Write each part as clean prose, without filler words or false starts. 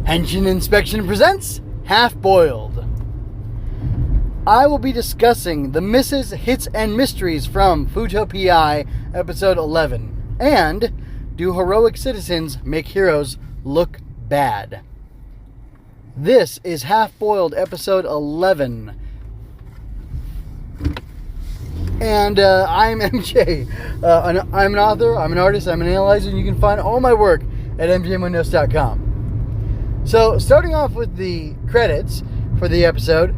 Henshin Inspection presents Half Boiled. I will be discussing the misses, hits, and mysteries from Fuuto PI episode 11. And do heroic citizens make heroes look bad? This is Half Boiled episode 11. And I'm MJ. I'm an author, I'm an artist, I'm an analyzer, and you can find all my work at mjmunoz.com. So, starting off with the credits for the episode,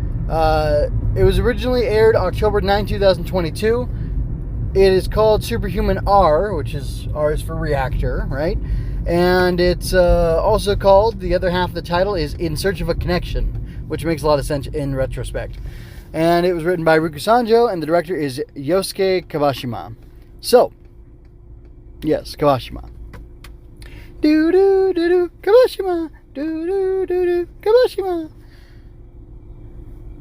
it was originally aired October 9, 2022. It is called Superhuman R, which is R is for reactor, right? And it's also called, the other half of the title is In Search of a Connection, which makes a lot of sense in retrospect. And it was written by Riku Sanjo, and the director is Yousuke Kabashima. So, yes, Kabashima. Do-do-do-do, Kabashima. Do-do-do-do, Kabashima.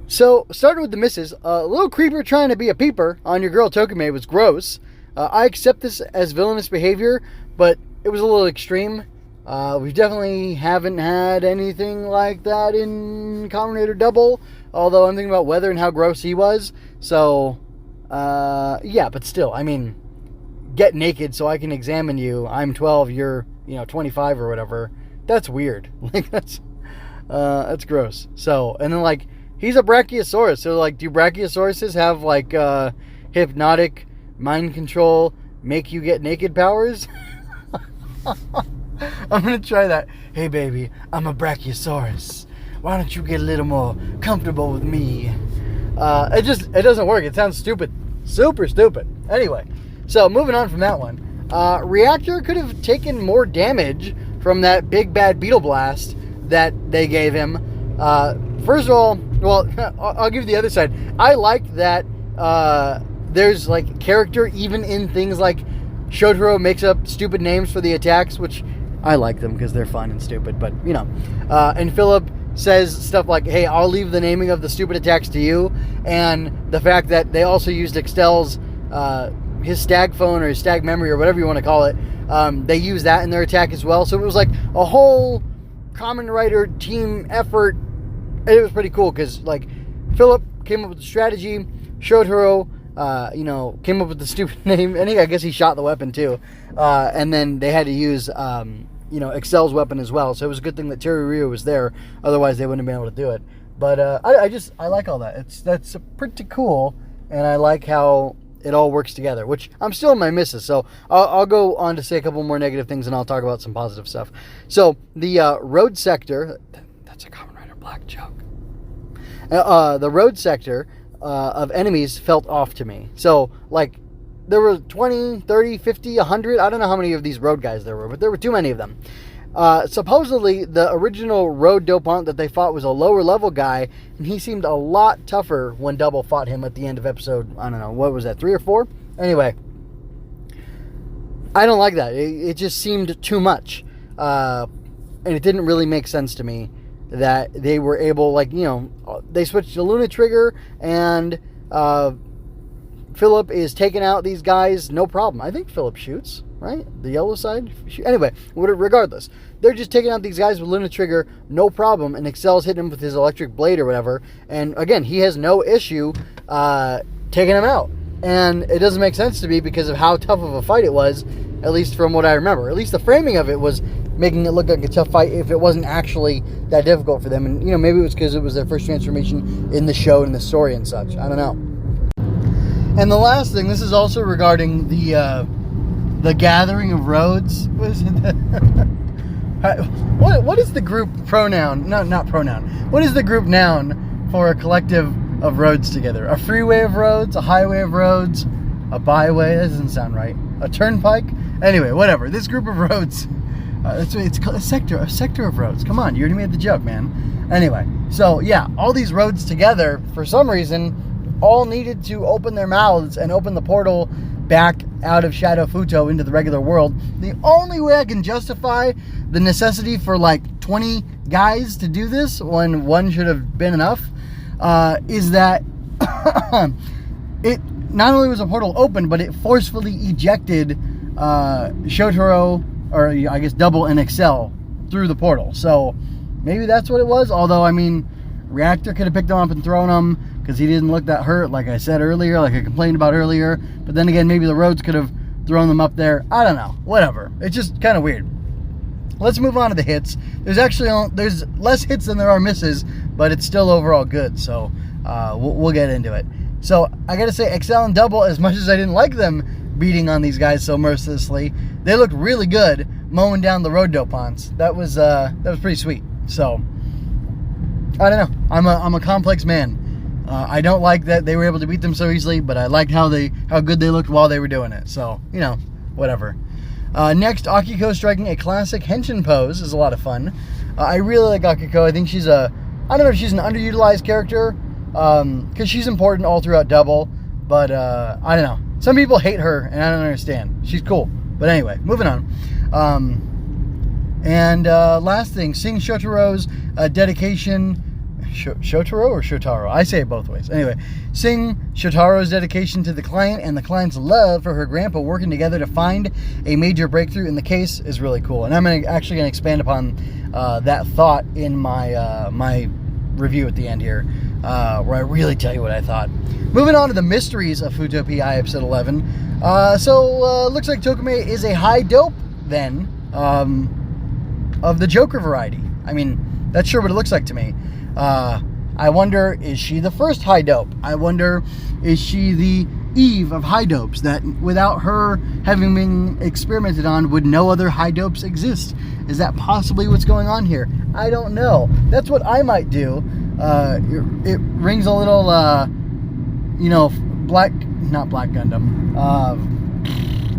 So, starting with the misses, a little creeper trying to be a peeper on your girl Tokime was gross. I accept this as villainous behavior, but it was a little extreme. We definitely haven't had anything like that in Kamen and Double, although I'm thinking about Weather and how gross he was. So, yeah, but still, I mean, get naked so I can examine you. I'm 12, you're, 25 or whatever. That's weird. Like, that's gross. So, and then, he's a brachiosaurus. So, do brachiosauruses have, hypnotic mind control, make you get naked powers? I'm going to try that. Hey, baby, I'm a brachiosaurus. Why don't you get a little more comfortable with me? It doesn't work. It sounds stupid. Super stupid. Anyway, so moving on from that one. Reactor could have taken more damage from that big bad beetle blast that they gave him. First of all, well, I'll give you the other side. I like that there's character even in things like Shotaro makes up stupid names for the attacks, which I like them because they're fun and stupid, but and Philip says stuff like, hey, I'll leave the naming of the stupid attacks to you, and the fact that they also used Excel's his stag phone or his stag memory or whatever you want to call it, they use that in their attack as well. So it was like a whole Kamen Rider team effort. It was pretty cool because Philip came up with the strategy, Shotaro came up with the stupid name, and I guess he shot the weapon too, and then they had to use Excel's weapon as well. So it was a good thing that Terry Ryu was there, otherwise they wouldn't have been able to do it. But I like all that. That's pretty cool, and I like how it all works together, which I'm still in my misses, so I'll go on to say a couple more negative things, and I'll talk about some positive stuff. So, the road sector, that's a Kamen Rider Black joke. The road sector of enemies felt off to me. So, there were 20, 30, 50, 100, I don't know how many of these road guys there were, but there were too many of them. Supposedly, the original Road Dopant that they fought was a lower level guy, and he seemed a lot tougher when Double fought him at the end of episode, I don't know, what was that, 3 or 4? Anyway, I don't like that. It just seemed too much. And it didn't really make sense to me that they were able, they switched to Luna Trigger, and Philip is taking out these guys, no problem. I think Philip shoots, right? The yellow side? Anyway, regardless, they're just taking out these guys with Luna Trigger, no problem, and Excel's hitting him with his electric blade or whatever, and again, he has no issue taking him out. And it doesn't make sense to me because of how tough of a fight it was, at least from what I remember. At least the framing of it was making it look like a tough fight if it wasn't actually that difficult for them. And, maybe it was because it was their first transformation in the show and the story and such. I don't know. And the last thing, this is also regarding the gathering of roads. What is it? What is the group pronoun? No, not pronoun. What is the group noun for a collective of roads together? A freeway of roads, a highway of roads, a byway. That doesn't sound right. A turnpike. Anyway, whatever. This group of roads. It's called a sector of roads. Come on, you already made the joke, man. Anyway, so yeah, all these roads together, for some reason, all needed to open their mouths and open the portal back out of Shadow Fuuto into the regular world. The only way I can justify the necessity for 20 guys to do this when one should have been enough is that it not only was a portal open, but it forcefully ejected Shotaro, or I guess Double and Accel through the portal. So maybe that's what it was. Although, I mean, Reactor could have picked him up and thrown him because he didn't look that hurt, like I said earlier, like I complained about earlier. But then again, maybe the Roads could have thrown them up there. I don't know. Whatever. It's just kind of weird. Let's move on to the hits. There's less hits than there are misses, but it's still overall good. So we'll get into it. So I gotta say, Accel and Double, as much as I didn't like them beating on these guys so mercilessly, they looked really good mowing down the Road Dopants. That was pretty sweet. So I don't know. I'm a complex man. I don't like that they were able to beat them so easily, but I liked how good they looked while they were doing it. So, you know, whatever. Next, Akiko striking a classic Henshin pose is a lot of fun. I really like Akiko. I think she's I don't know if she's an underutilized character, because she's important all throughout Double, but I don't know. Some people hate her, and I don't understand. She's cool. But anyway, moving on. Last thing, Sing Shotaro's dedication. Shotaro or Shotaro? I say it both ways. Anyway, Sing Shotaro's dedication to the client and the client's love for her grandpa working together to find a major breakthrough in the case is really cool. And I'm actually going to expand upon that thought in my my review at the end here, where I really tell you what I thought. Moving on to the mysteries of Fuuto PI episode 11. Looks like Tokime is a high dope then, of the Joker variety. I mean, that's sure what it looks like to me. I wonder, is she the first high dope? I wonder, is she the Eve of high dopes, that without her having been experimented on, would no other high dopes exist? Is that possibly what's going on here? I don't know. That's what I might do. It rings a little, not Black Gundam,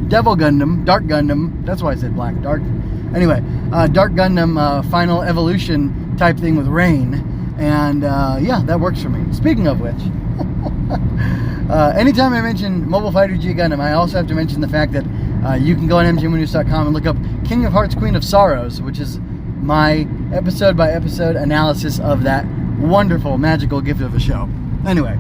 Devil Gundam, Dark Gundam. That's why I said Black, Dark. Anyway, Dark Gundam Final Evolution type thing with Rain. And yeah, that works for me. Speaking of which, anytime I mention Mobile Fighter G Gundam, I also have to mention the fact that you can go on mgmonews.com and look up King of Hearts, Queen of Sorrows, which is my episode by episode analysis of that wonderful magical gift of a show. Anyway,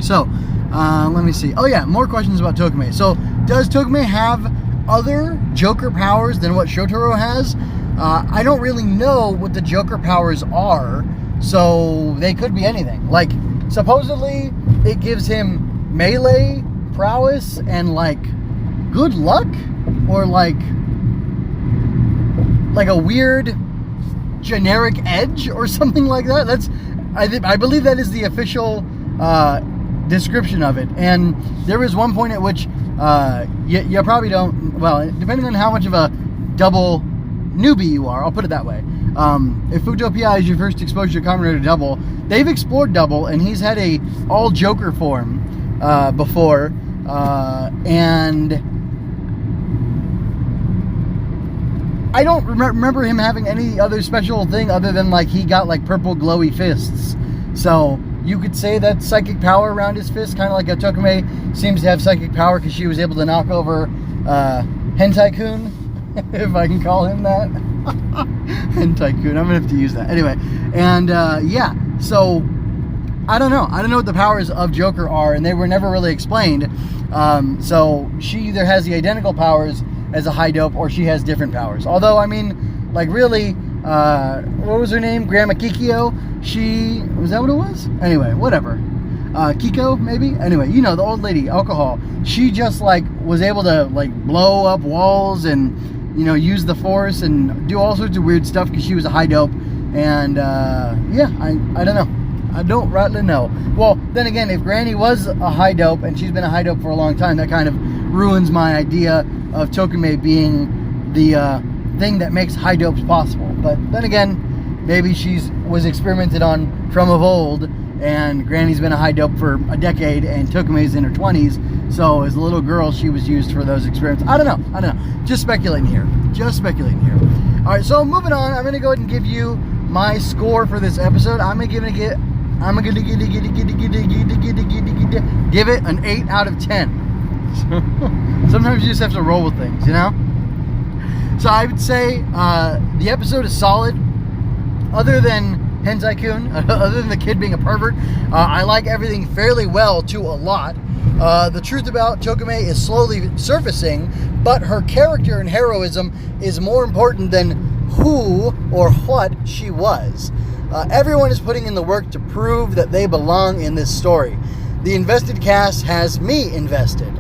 so let me see. Oh yeah, more questions about Tokime. So does Tokime have other Joker powers than what Shotaro has? I don't really know what the Joker powers are. So they could be anything. Like, supposedly it gives him melee prowess and like good luck, or like a weird generic edge or something like that. That's I believe that is the official description of it. And there is one point at which you probably don't. Well, depending on how much of a double newbie you are, I'll put it that way. If Fuuto PI is your first exposure to Kamen Rider Double, they've explored Double, and he's had a all Joker form before, and I don't remember him having any other special thing other than like he got like purple glowy fists. So you could say that's psychic power around his fist, kind of like a Tokime seems to have psychic power because she was able to knock over Hentai-kun, if I can call him that. Hentai-kun, I'm gonna have to use that. Anyway, and yeah, so I don't know what the powers of Joker are, and they were never really explained. So she either has the identical powers as a high dope, or she has different powers. Although, I mean, like really, what was her name? Grandma Kikyo? Was that what it was? Anyway, whatever. Kiko, maybe? Anyway, you know, the old lady, alcohol. She just, like, was able to, like, blow up walls and, you know, use the force and do all sorts of weird stuff because she was a high dope. And, yeah, I don't know. I don't rightly know. Well, then again, if Granny was a high dope and she's been a high dope for a long time, that kind of ruins my idea of Tokime being the thing that makes high dopes possible. But then again, maybe was experimented on from of old, and Granny's been a high dope for a decade, and Tokume's in her 20s, so as a little girl, she was used for those experiments. I don't know. Just speculating here. All right, so moving on, I'm going to go ahead and give you my score for this episode. I'm going to give it an 8 out of 10. Sometimes you just have to roll with things, you know? So I would say the episode is solid. Other than Hentai-kun, other than the kid being a pervert, I like everything fairly well to a lot. The truth about Tokime is slowly surfacing, but her character and heroism is more important than who who or what she was. Everyone is putting in the work to prove that they belong in this story. The invested cast has me invested.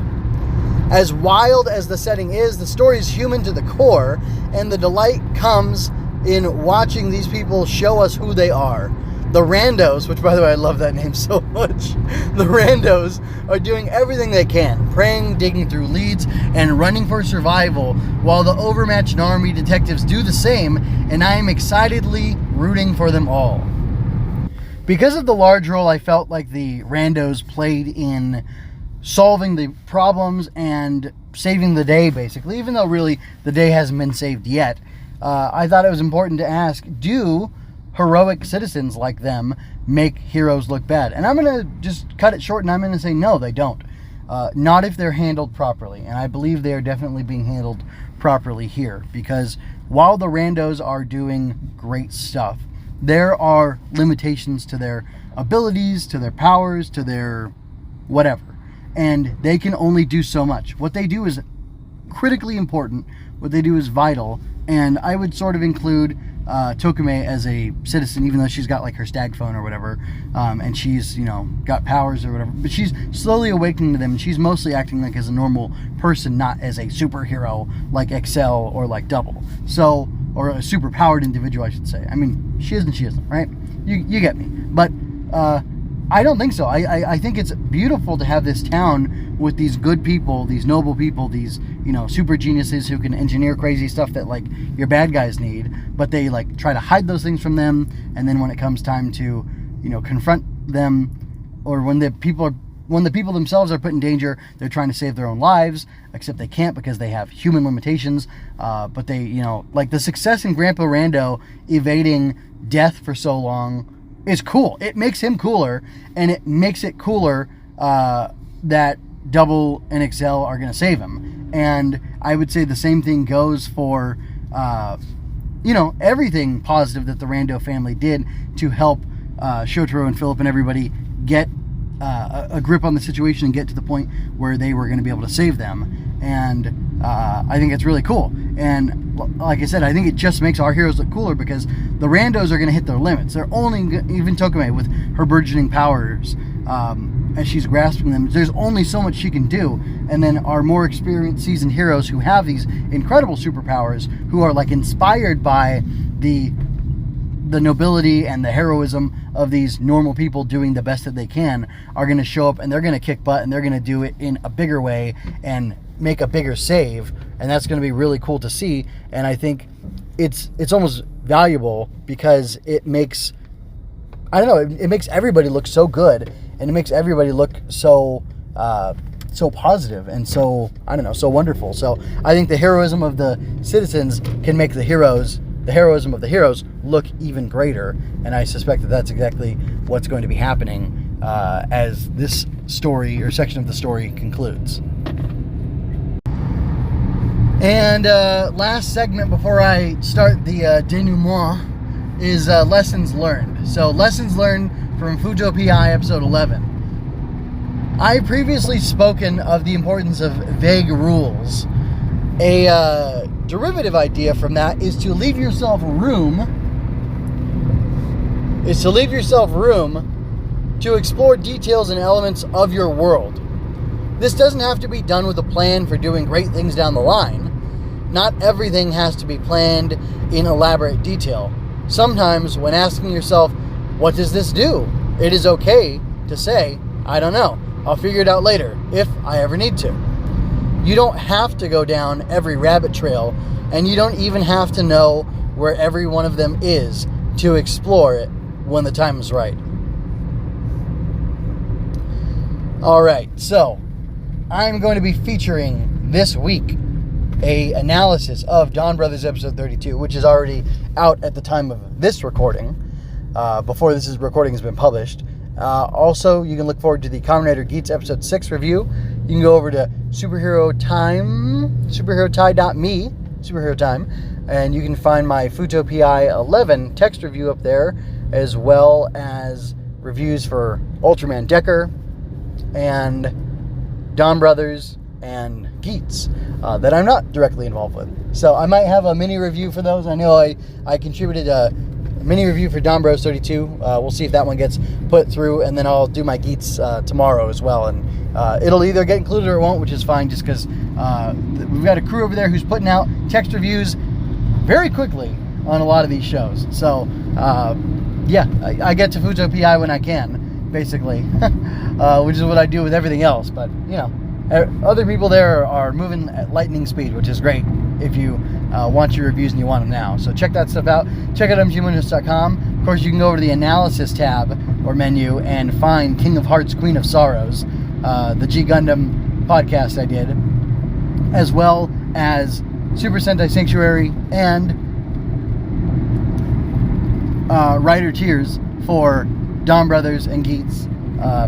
As wild as the setting is, the story is human to the core, and the delight comes in watching these people show us who they are. The randos, which by the way I love that name so much, the randos are doing everything they can, praying, digging through leads, and running for survival, while the overmatched Narumi detectives do the same, and I am excitedly rooting for them all. Because of the large role I felt like the randos played in solving the problems and saving the day, basically, even though really the day hasn't been saved yet, I thought it was important to ask, do heroic citizens like them make heroes look bad? And I'm going to just cut it short, and I'm going to say no, they don't. Not if they're handled properly. And I believe they are definitely being handled properly here. Because while the randos are doing great stuff, there are limitations to their abilities, to their powers, to their whatever. And they can only do so much. What they do is critically important. What they do is vital. And I would sort of include Tokime as a citizen, even though she's got like her stag phone or whatever, and she's, got powers or whatever, but she's slowly awakening to them, and she's mostly acting like as a normal person, not as a superhero like Accel or like Double, so, or a super powered individual, I should say. I mean, she isn't, right? You get me. But I don't think so. I think it's beautiful to have this town with these good people, these noble people, these, super geniuses who can engineer crazy stuff that, like, your bad guys need, but they, like, try to hide those things from them, and then when it comes time to, confront them, or when the people themselves are put in danger, they're trying to save their own lives, except they can't because they have human limitations, but they, like, the success in Grandpa Rando evading death for so long is cool. It makes him cooler, and it makes it cooler that Double and Accel are going to save him. And I would say the same thing goes for, everything positive that the Rando family did to help Shotaro and Philip and everybody get a grip on the situation and get to the point where they were going to be able to save them. And I think it's really cool. And like I said, I think it just makes our heroes look cooler because the randos are going to hit their limits. They're only, even Tokime with her burgeoning powers, as she's grasping them, there's only so much she can do. And then our more experienced, seasoned heroes who have these incredible superpowers, who are like inspired by the nobility and the heroism of these normal people doing the best that they can, are going to show up, and they're going to kick butt, and they're going to do it in a bigger way and make a bigger save, and that's going to be really cool to see. And I think it's almost valuable because it makes, it makes everybody look so good, and it makes everybody look so so positive and so, so wonderful. So I think the heroism of the citizens can make the heroism of the heroes look even greater, and I suspect that that's exactly what's going to be happening as this story or section of the story concludes. And last segment before I start the denouement is lessons learned. So lessons learned from Fuuto PI episode 11. I previously spoken of the importance of vague rules. A derivative idea from that is to leave yourself room to explore details and elements of your world. This doesn't have to be done with a plan for doing great things down the line. Not everything has to be planned in elaborate detail. Sometimes when asking yourself, what does this do? It is okay to say, I don't know. I'll figure it out later, if I ever need to. You don't have to go down every rabbit trail, and you don't even have to know where every one of them is to explore it when the time is right. Alright, so I'm going to be featuring this week a analysis of Dawn Brothers episode 32, which is already out at the time of this recording, before this recording has been published. Also, you can look forward to the Kamen Rider Geats episode 6 review. You can go over to superhero time.me, superhero time, and you can find my Fuuto PI 11 text review up there, as well as reviews for Ultraman Decker and Dawn Brothers and Geats that I'm not directly involved with. So I might have a mini review for those. I know I contributed a mini review for Don Bros 32. We'll see if that one gets put through, and then I'll do my Geats tomorrow as well. And it'll either get included or it won't, which is fine, just because we've got a crew over there who's putting out text reviews very quickly on a lot of these shows. So yeah, I get to Fuuto PI when I can, basically, which is what I do with everything else. But you know, other people there are moving at lightning speed, which is great if you want your reviews and you want them now. So check that stuff out. Check out mgmoonus.com. Of course, you can go over to the analysis tab or menu and find King of Hearts, Queen of Sorrows, the G Gundam podcast I did, as well as Super Sentai Sanctuary and Rider Tears for Dawn Brothers and Geats,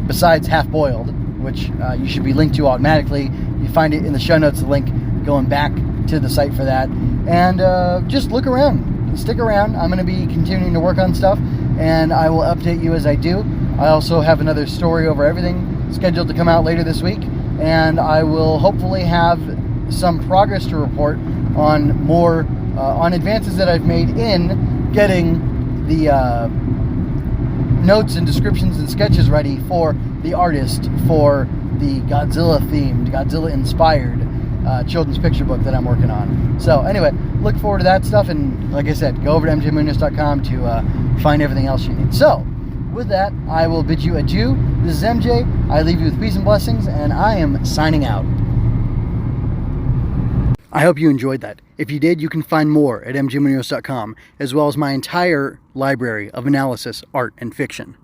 besides Half Boiled, which you should be linked to automatically. You find it in the show notes, the link going back to the site for that. And just look around, stick around. I'm going to be continuing to work on stuff, and I will update you as I do. I also have another story over everything scheduled to come out later this week, and I will hopefully have some progress to report on more on advances that I've made in getting the notes and descriptions and sketches ready for the artist for the Godzilla-themed, Godzilla-inspired children's picture book that I'm working on. So anyway, look forward to that stuff, and like I said, go over to mjmoonus.com to find everything else you need. So with that, I will bid you adieu. This is MJ. I leave you with peace and blessings, and I am signing out. I hope you enjoyed that. If you did, you can find more at mjmoonus.com, as well as my entire library of analysis, art, and fiction.